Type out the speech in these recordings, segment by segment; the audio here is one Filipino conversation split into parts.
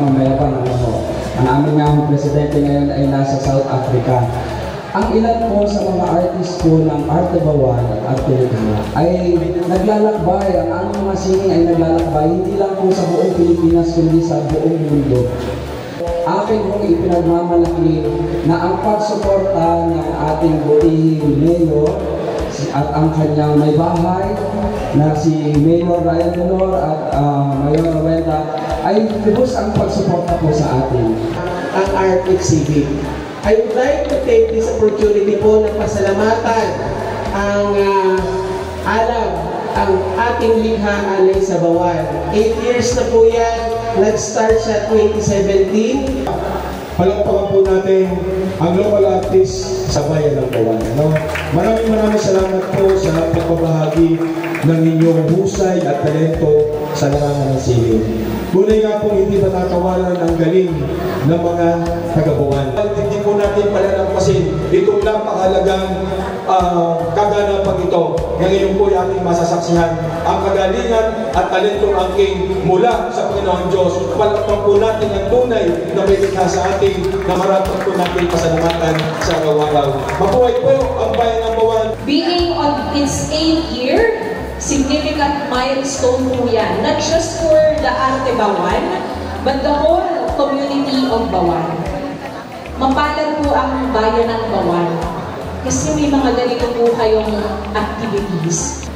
mamayabang ang aming nga presidente ngayon ay nasa South Africa. Ang ilan po sa mga artist po ng Arte Bawan at Arte Likha ay naglalakbay, ang aming mga singing ay naglalakbay, hindi lang po sa buong Pilipinas, kundi sa buong mundo. Akin pong ipinagmamalaki na ang pagsuporta ng ating butihing mayor at ang kanyang may bahay na si Mayor Ryan Honor at Mayor Rowenda ay lubos ang pagsuporta po sa atin. Ang art exhibit. I would like to take this opportunity po na pasalamatan ang ang ating likha alay sa Bawan. 8 years na po yan. Nag-start siya 2017. Palakpakan po natin ang local artist sa bayan ng Bawan. Maraming salamat po sa pagbabahagi ng inyong husay at talento sa larangan ng sining. Tunay nga po hindi matatawaran ang galing ng mga taga-Bawan. Hindi po natin palalampasin itong napakahalagang kaganapang ito. Ngayon po yung ating masasaksihan ang kagalingan at talentong angking mula sa Panginoon Diyos. Palakpakan po natin ang tunay na may likha sa ating na marapat po natin pasalamatan sa araw-araw. Mabuhay po ang bayan ng Bawan. Being on its 8th year, significant milestone po yan. Not just for the Arte Bawan, but the whole community of Bawan. Mapalad po ang bayan ng Bawan. Kasi may mga ganito po kayong activities.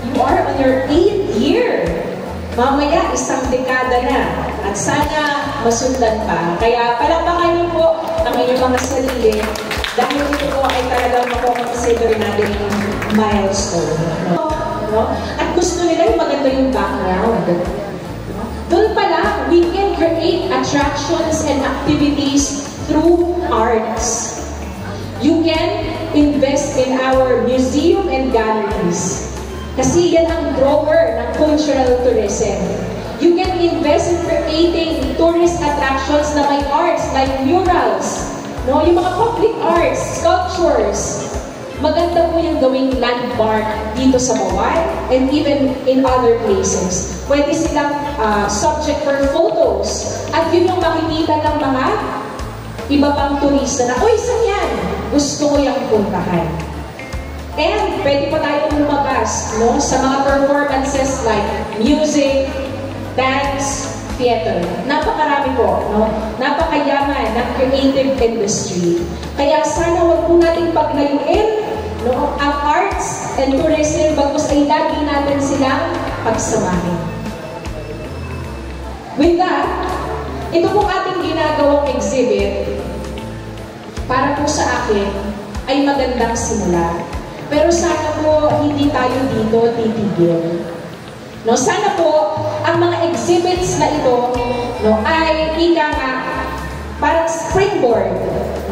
You are on your 8th year. Mamaya, isang dekada na. At sana masundan pa. Kaya palakpakan niyo po ang inyong mga sarili. Dahil ito po ay talagang makukonsider natin yung milestone. No? At gusto nila yung maganda yung background. Doon pa lang, we can create attractions and activities through arts. You can invest in our museum and galleries. Kasi yan ang drawer ng cultural tourism. You can invest in creating tourist attractions na may arts like murals, no? Yung mga public arts, sculptures. Maganda po yung gawing landmark dito sa Bawan and even in other places. Pwede silang subject for photos. At yun yung makikita ng mga iba pang turista na, "Uy, saan yan? Gusto ko yung puntahan." And pwede pa tayong lumabas, no, sa mga performances like music, dance, theater. Napakarami po, no? Napakayaman ng creative industry. Kaya sana wag po nating paglayuin, no, ang arts and tourism, bagkus ay lagi natin silang pagsamahin. With that, ito pong ating ginagawang exhibit, para po sa akin, ay magandang simula. Pero sana po, hindi tayo dito titigil. No, sana po, ang mga exhibits na ito, no, ay ika nga, parang springboard,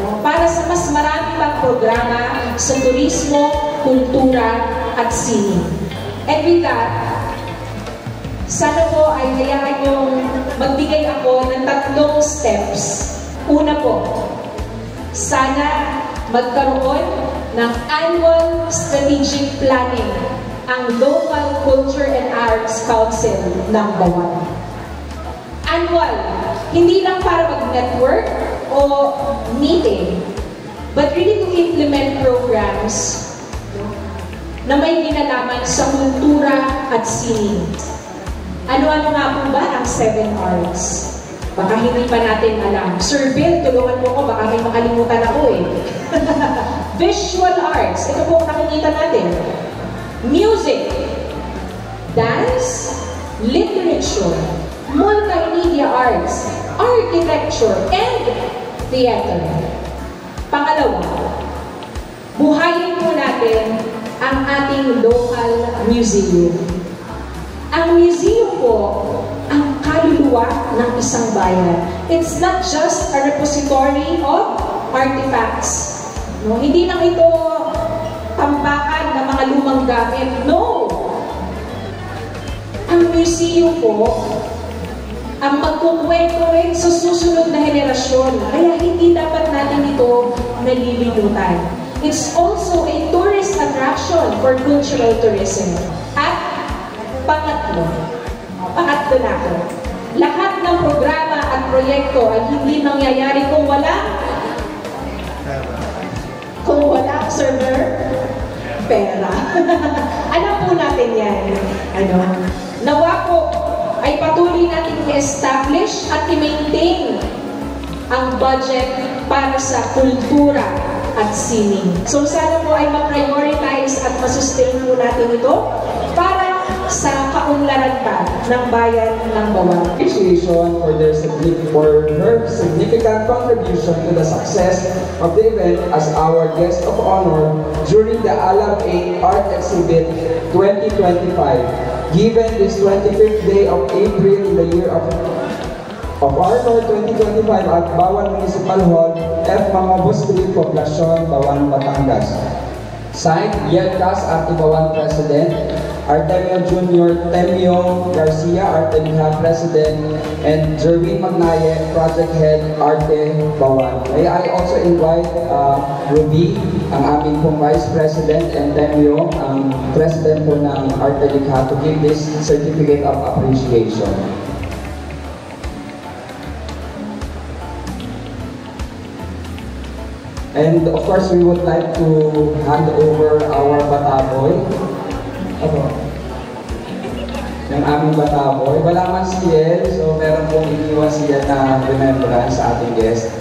no, para sa mas marami pang programa sa turismo, kultura, at sining. And with that, sana po ay hayaan niyong magbigay ako ng 3 steps. Una po, sana magkaroon ng annual strategic planning ang Local Culture and Arts Council ng Bawan. Annual, hindi lang para mag-network o meeting, but really to implement programs na may ginalaman sa kultura at sining. Ano-ano nga po ba ang 7 arts? Baka hindi pa natin alam. Sir Bill, tulungan mo ko, baka may makalimutan ako eh. Visual arts, ito po nakikita natin. Music, dance, literature, multimedia arts, architecture, and theater. Pangalawa, buhayin po natin ang ating local museum. Ang museum po, ang kaluluwa ng isang bayan. It's not just a repository of artifacts. No? Hindi lang ito tampakan ng mga lumang gamit. No! Ang museum po, ang magkukwento rin sa susunod na henerasyon. Kaya hindi dapat natin ito nalilimutan. It's also a tourist attraction for cultural tourism. At pangatlo na ako. Lahat ng programa at ito ay hindi mangyayari kung wala server, pera. Alam po natin yan. Nawa po ay patuloy natin i-establish at i-maintain ang budget para sa kultura at sining. So sana po ay ma-prioritize at ma-sustain po natin ito para sa kaunlaran pa ng bayan ng Bawan. Appreciation for her significant contribution to the success of the event as our guest of honor during the Alam 8 Art Exhibit 2025. Given this 25th day of April in the year of our Lord 2025 at Bawan Municipal Hall, F. Mangobos Street, Poblacion, Bawan, Batangas. Signed, Yelkas Arte Bawan President, Artemio Jr. Temio Garcia, Artemia President, and Jerwin Magnaye, Project Head, Arte Bawan. May I also invite Ruby, ang aming pong Vice President, and Temio, ang President po ng Arte Likha, to give this Certificate of Appreciation. And of course, we would like to hand over our bataboy. Yung aming bataboy. Wala man si Yel, so meron pong iniwan siya na remembrance sa ating guest.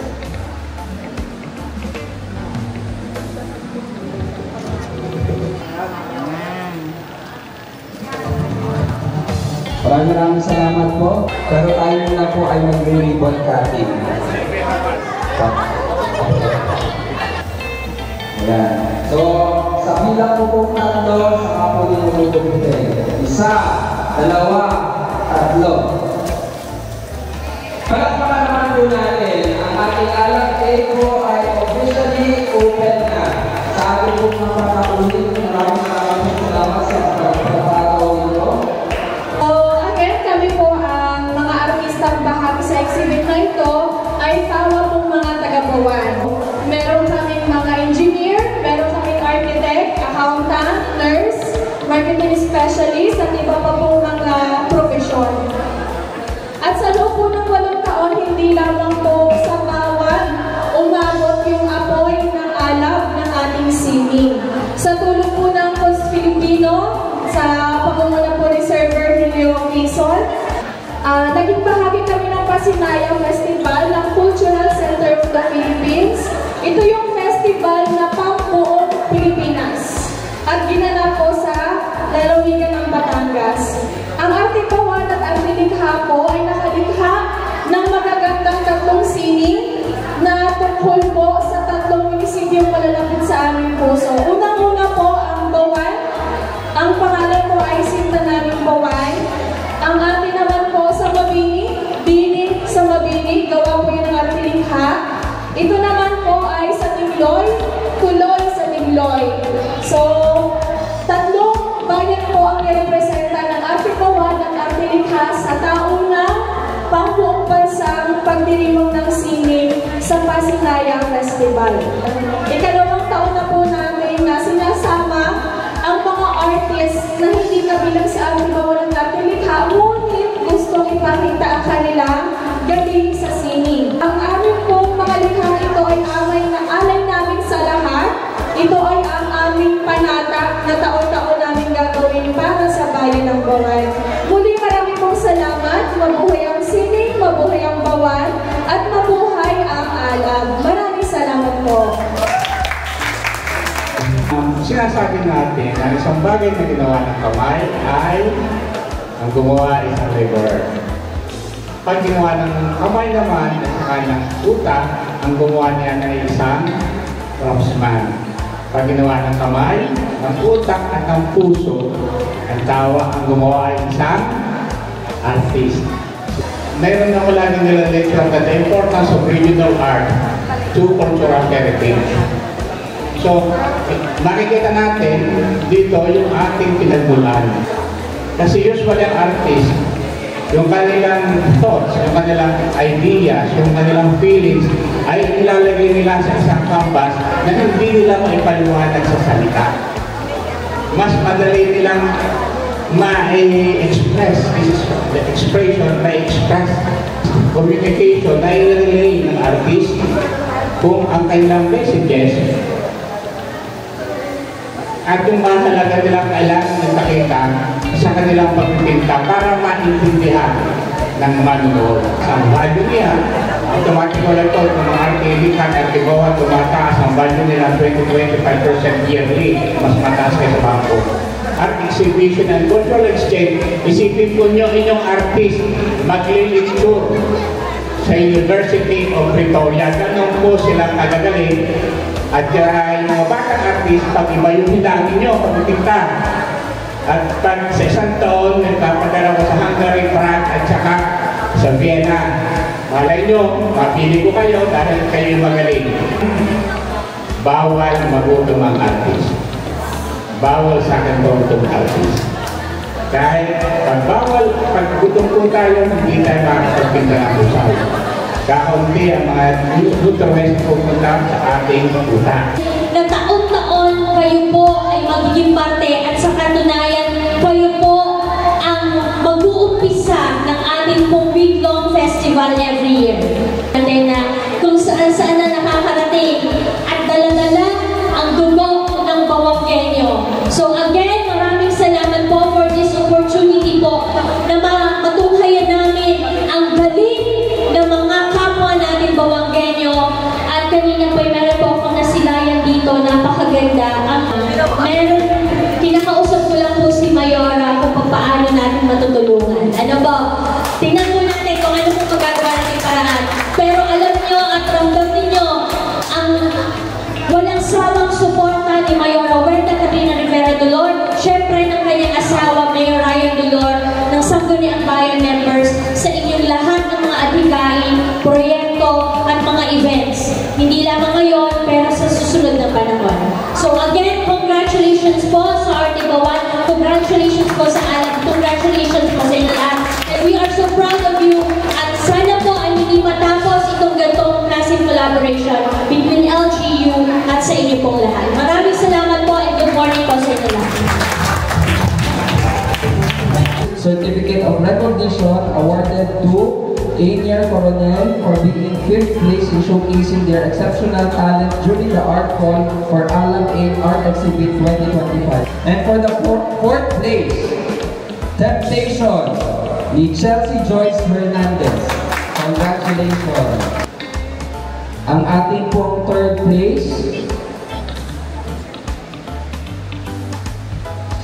Maraming salamat po. Pero tayo muna po ay mag-ribbon cutting. Ayan. So, sa bilang po pong tatlo, saka po din tumutuloy. Isa, dalawa, tatlo. Palakpakan naman po natin, ang ating Alam 8 po ay officially open na. Sa ating po mga pagkakulit, maraming salamat sa pagkakataon nito. So, again, kami po ang mga artistang bahagi sa exhibit na ito ay tawa pong mga taga-Bawan. Meron kaming mga engineer, meron kaming architect, accountant, nurse, marketing specialist, at iba pa pong mga profesyon. At sa loob po ng 8 taon, hindi lamang po sa Bawan umabot yung apoy ng alab ng ating sining. Sa tulong po ng Pons Filipino, sa pangunguna po ni Sir Virgilio Quezon, naging bahagi kami ng Pasinaya Festival ng Cultural Center of the Philippines. Ito yung festival na pambuong Pilipinas at ginanap po sa lalawigan ng Batangas. Ang Arte Bawan at Arte Likha po ay nakalikha ng magagandang tatlong sining na tungkol po sa tatlong munisipiong malalapit sa aming puso. Unang-una po ang Bawan. Ang pangalan po ay Sinta naming Bawan. Ang ate naman po sa Mabini, Bini sa Mabini, gawa po yun ng Arte Likha. Ito naman po ay sa Tingloy, Tuloy sa Tingloy. So, tatlong bayan po ang nirepresenta ng Arte Bawan at Arte Likha sa taong na pambuong bansang pagdirimong ng sining sa Pasinaya Festival. Ikalawang taon na po namin na sinasama ang mga artists na hindi kabilang sa Arte Bawan at Arte Likha, ngunit gustong ipakita ang kanilang galing sa sining. Ang aming pong mga likhang ito ay alay namin sa lahat. Ito ay ang aming panata na taon-taon namin gagawin para sa bayan ng Bawan. Muli maraming pong salamat. Mabuhay ang sining, mabuhay ang Bawan, at mabuhay ang alab. Maraming salamat po. Sinasabi natin na isang bagay na ginawa ng kamay ay ang gumawa isang labor. Pag ginawa ng kamay naman at saka ng utak, ang gumawa niya ay isang craftsman. Pag ginawa ng kamay, ng utak at ng puso, ang gumawa ay isang artist. Mayroon na wala nang nila-lecture that the importance of regional art to cultural heritage. So, makikita natin dito yung ating pinagmulan. Kasi usually ang artist, yung kanilang thoughts, yung kanilang ideas, yung kanilang feelings, ay ilalagay nila sa isang canvas na hindi nila maipaliwanag sa salita. Mas madali nilang ma-express, this is the expression, ma-express communication na i-relay ng artist kung ang kanilang messages at yung mahalaga nilang kailangan ng nakita sa kanilang pagpipinta para maintindihan ng manonood. Ang value niya, automatic wala ito, kung mga artilikan at tigawan tumataas, ang value nila 20-25% yearly, mas mataas kayo sa bangko. Art exhibition and cultural exchange, isipin po nyo inyong artist magli-lecture sa University of Pretoria. Ganun po silang kagagaling. At yung mga batang artist, pag-iba yung hindangin nyo, pag-itinta. At pag sa isang taon, nagpapadala ko sa Hungary, France, at saka sa Vienna. Malay nyo, mapili ko kayo dahil kayo magaling. Bawal magutom ang artist. Bawal sa akin magutom artist. Dahil pag gutom po tayo, hindi tayo makakapagpinta ng usaw. Kaunti ang mga nutrients pupunta sa ating utak. Na taon-taon kayo po ay magiging parte at sa katunayan kayo po ang mag-uumpisa ng ating pong week-long festival every year. And then kung saan-saan na nakakarating at dala-dala ang dugo ng Bawanggenyo. So again, maraming salamat po for this opportunity po na matunghayan namin ang galing ng mga kapwa natin Bawanggenyo. At kanina po meron po akong nasilayan dito, napakaganda. Meron, kinakausap ko lang po si Mayora kung paano natin matutulungan. Ano ba? Tingnan po natin kung ano po magagawa natin paraan. Pero alam nyo at ramdam ninyo ang walang sawang suporta ni Mayora Huerta Catrina Rivera Dolor, syempre ng kanyang asawa Mayor Ryan Dolor, ng Sangguniang Bayan members, sa inyong lahat ng mga adhikain, proyekto at mga events. Hindi lamang ngayon, pero sa susunod na panahon. So again, congratulations po sa Arte Bawan, congratulations po sa alam, congratulations po sa inyo lahat. And we are so proud of you. At sana po ay hindi matapos itong ganitong klaseng collaboration between LGU at sa inyo pong lahat. Maraming salamat po and good morning po sa inyo lahat. Certificate of Recognition awarded to Anier Coronel for being in 5th place in showcasing their exceptional talent during the Art Call for Alam A Art Exhibit 2025. And for the 4th place, Temptation ni Chelsea Joyce Hernandez. Congratulations. Ang ating pong 3rd place,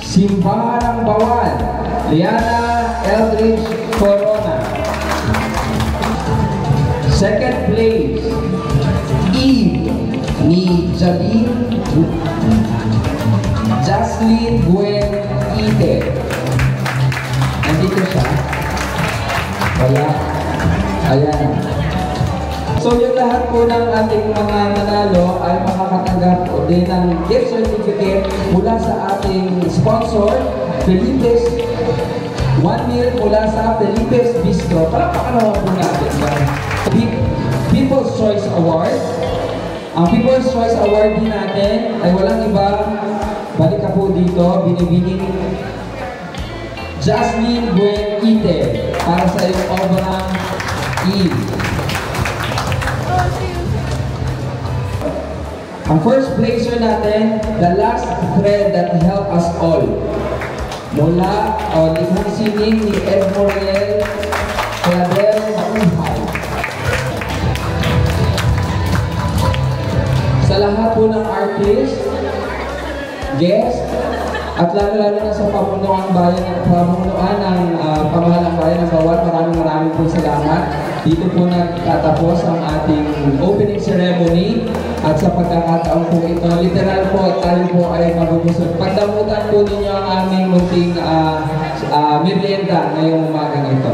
Simbahan ng Bawan, Liana Eldridge Corona. 2nd place, Eve ni Jaslyn Gwen Ite. Nandito siya. Wala. Ayan. So yung lahat po ng ating mga nanalo ay makakatanggap din ng gift certificate mula sa ating sponsor, Felipe's 1 meal mula sa Felipe's Bistro. Palakpakan naman po natin yan. People's Choice Award. Ang People's Choice Award din natin ay walang iba. Balik ka po dito, binibining Jasmine Gwen Ite para sa iyong obrang Eve. Ang first placer natin, The Last Thread That Helped Us All. Mula likhang sining ni Ed Morel Cladel Makuhay. Sa lahat po ng artist, guest, at lalo-lalo na sa pamunuan ng pamahalang bayan ng Bawan, maraming po salamat. Dito po nagtatapos ang ating opening ceremony at sa pagkakataon po ito, literal po tayo po ay magubusog. Pagdamutan po ninyo ang aming munting merienda ngayong umagang ito.